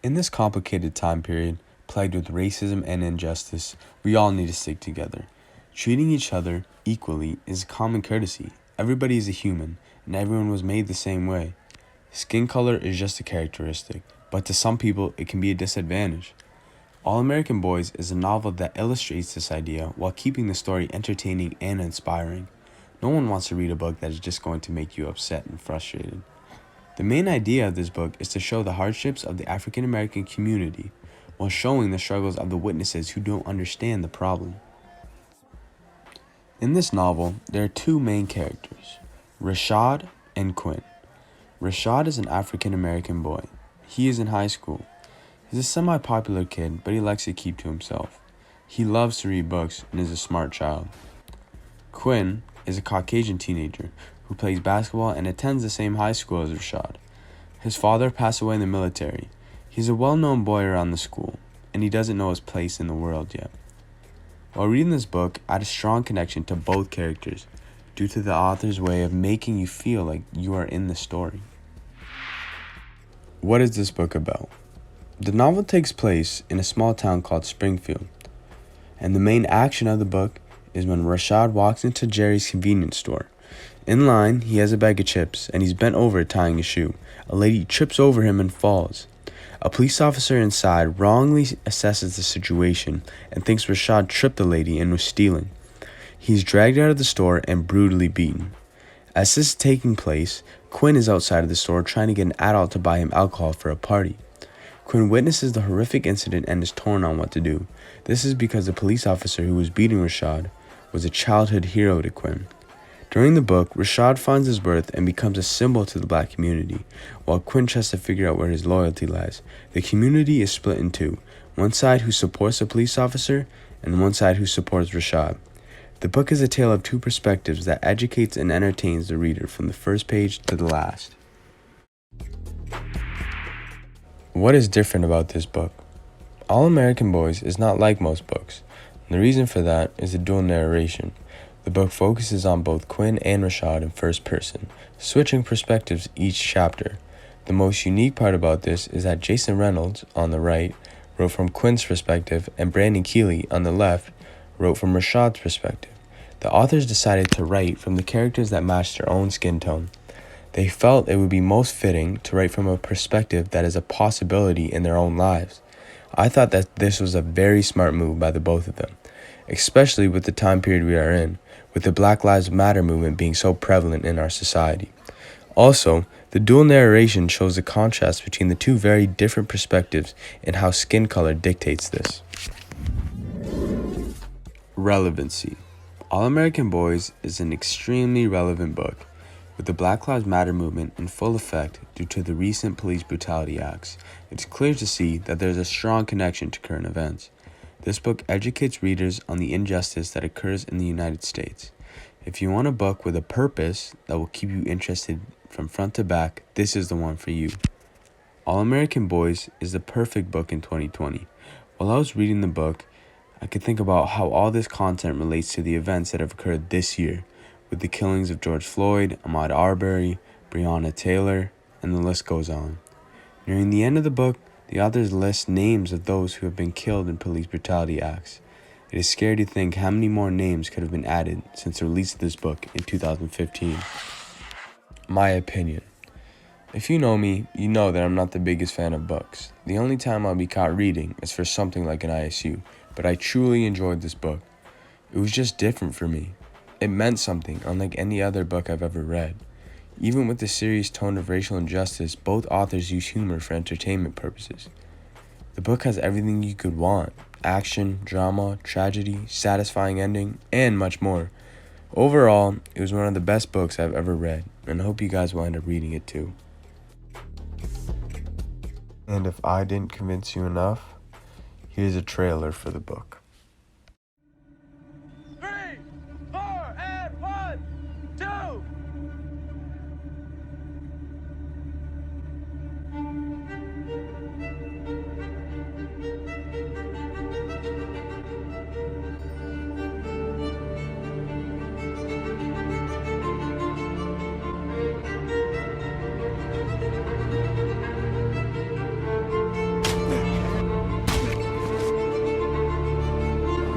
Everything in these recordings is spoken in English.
In this complicated time period, plagued with racism and injustice, we all need to stick together. Treating each other equally is a common courtesy. Everybody is a human, and everyone was made the same way. Skin color is just a characteristic, but to some people it can be a disadvantage. All American Boys is a novel that illustrates this idea while keeping the story entertaining and inspiring. No one wants to read a book that is just going to make you upset and frustrated. The main idea of this book is to show the hardships of the African American community while showing the struggles of the witnesses who don't understand the problem. In this novel, there are two main characters, Rashad and Quinn. Rashad is an African American boy. He is in high school. He's a semi-popular kid, but he likes to keep to himself. He loves to read books and is a smart child. Quinn is a Caucasian teenager who plays basketball and attends the same high school as Rashad. His father passed away in the military. He's a well-known boy around the school, and he doesn't know his place in the world yet. While reading this book, I had a strong connection to both characters due to the author's way of making you feel like you are in the story. What is this book about? The novel takes place in a small town called Springfield, and the main action of the book is when Rashad walks into Jerry's convenience store. In line, he has a bag of chips, and he's bent over tying a shoe. A lady trips over him and falls. A police officer inside wrongly assesses the situation and thinks Rashad tripped the lady and was stealing. He's dragged out of the store and brutally beaten. As this is taking place, Quinn is outside of the store trying to get an adult to buy him alcohol for a party. Quinn witnesses the horrific incident and is torn on what to do. This is because the police officer who was beating Rashad was a childhood hero to Quinn. During the book, Rashad finds his worth and becomes a symbol to the black community, while Quinn tries to figure out where his loyalty lies. The community is split in two, one side who supports the police officer and one side who supports Rashad. The book is a tale of two perspectives that educates and entertains the reader from the first page to the last. What is different about this book? All American Boys is not like most books. The reason for that is the dual narration. The book focuses on both Quinn and Rashad in first person, switching perspectives each chapter. The most unique part about this is that Jason Reynolds, on the right, wrote from Quinn's perspective, and Brandon Keeley, on the left, wrote from Rashad's perspective. The authors decided to write from the characters that matched their own skin tone. They felt it would be most fitting to write from a perspective that is a possibility in their own lives. I thought that this was a very smart move by the both of them, especially with the time period we are in, with the Black Lives Matter movement being so prevalent in our society. Also, the dual narration shows the contrast between the two very different perspectives and how skin color dictates this. Relevancy. All American Boys is an extremely relevant book, with the Black Lives Matter movement in full effect due to the recent police brutality acts. It's clear to see that there is a strong connection to current events. This book educates readers on the injustice that occurs in the United States. If you want a book with a purpose that will keep you interested from front to back, this is the one for you. All American Boys is the perfect book in 2020. While I was reading the book, I could think about how all this content relates to the events that have occurred this year, with the killings of George Floyd, Ahmaud Arbery, Breonna Taylor, and the list goes on. Nearing the end of the book, the authors list names of those who have been killed in police brutality acts. It is scary to think how many more names could have been added since the release of this book in 2015. My opinion. If you know me, you know that I'm not the biggest fan of books. The only time I'll be caught reading is for something like an ISU, but I truly enjoyed this book. It was just different for me. It meant something unlike any other book I've ever read. Even with the serious tone of racial injustice, both authors use humor for entertainment purposes. The book has everything you could want: action, drama, tragedy, satisfying ending, and much more. Overall, it was one of the best books I've ever read, and I hope you guys will end up reading it too. And if I didn't convince you enough, here's a trailer for the book.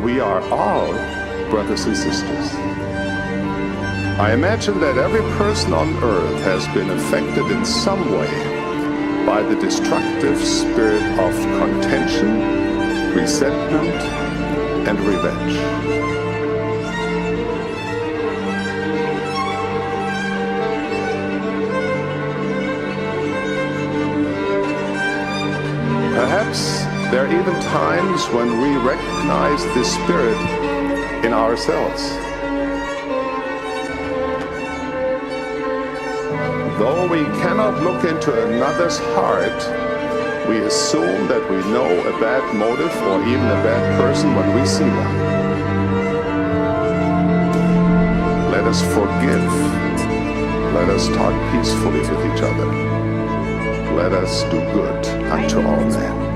we are all brothers and sisters. I imagine that every person on earth has been affected in some way by the destructive spirit of contention, resentment, and revenge. Perhaps there are even times when we recognize this spirit in ourselves. Though we cannot look into another's heart, we assume that we know a bad motive or even a bad person when we see one. Let us forgive. Let us talk peacefully with each other. Let us do good unto all men.